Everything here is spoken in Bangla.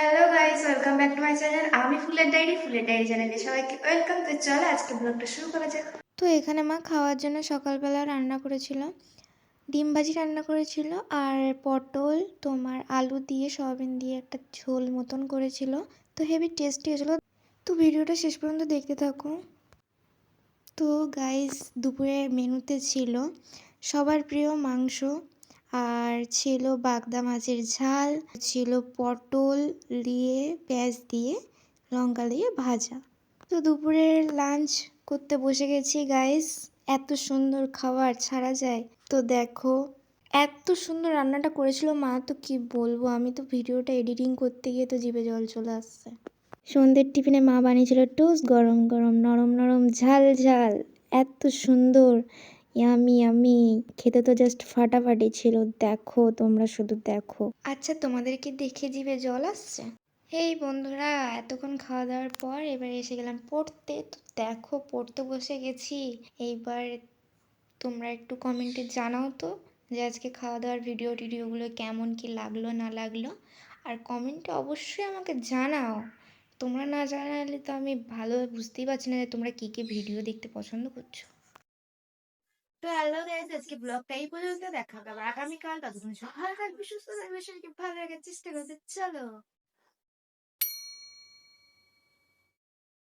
Hello guys, welcome back to my channel. আমি ফুলের ডায়েরি চ্যানেলে সবাইকে ওয়েলকাম। তো চলো আজকে ব্লগটা শুরু করা যাক। তো এখানে মা খাওয়ার জন্য সকালবেলা রান্না করেছিল, ডিম ভাজি রান্না করেছিল, আর পটল তোমার আলু দিয়ে সয়াবিন দিয়ে একটা ঝোল মতন করেছিল। তো হেভি টেস্টি হয়েছিল। তো ভিডিওটা শেষ পর্যন্ত দেখতে থাকো। তো গাইস, দুপুরের মেনুতে ছিল সবার প্রিয় মাংস, আর ছিল বাগদা মাছের ঝাল, ছিল পটল দিয়ে পেঁয়াজ দিয়ে লঙ্কা দিয়ে ভাজা। তো দুপুরের লাঞ্চ করতে বসে গেছি গাইস। এত সুন্দর খাবার ছাড়া যায়? তো দেখো, এত সুন্দর রান্নাটা করেছিল মা, তো কি বলবো, আমি তো ভিডিওটা এডিটিং করতে গিয়ে তো জিভে জল চলে আসছে। সন্ধ্যের টিফিনে মা বানিয়েছিল টোস্ট, গরম গরম নরম নরম ঝাল ঝাল, এত সুন্দর, ইয়ামি ইয়ামি, খেতে তো জাস্ট ফাটাফাটি ছিল। দেখো, তোমরা শুধু দেখো। আচ্ছা, তোমাদের কি দেখে জিভে জল আসছে? এই বন্ধুরা, এতক্ষণ খাওয়া দাওয়ার পর এবার এসে গেলাম পড়তে। তো দেখো, পড়তে বসে গেছি। এইবার তোমরা একটু কমেন্টে জানাও তো যে আজকে খাওয়া দাওয়ার ভিডিওগুলো কেমন কি লাগলো না লাগলো। আর কমেন্টে অবশ্যই আমাকে জানাও। তোমরা না জানালে তো আমি ভালো বুঝতেই পারছি না যে তোমরা কি ভিডিও দেখতে পছন্দ করছো। তো হ্যালো গাইস, আজকে ব্লগটা এই পর্যন্ত। দেখা হবে আবার আগামীকাল। ততক্ষণ সকাল থাকবে, সুস্থ থাকবে, শরীরকে ভালো রাখার চেষ্টা করতে। চলো।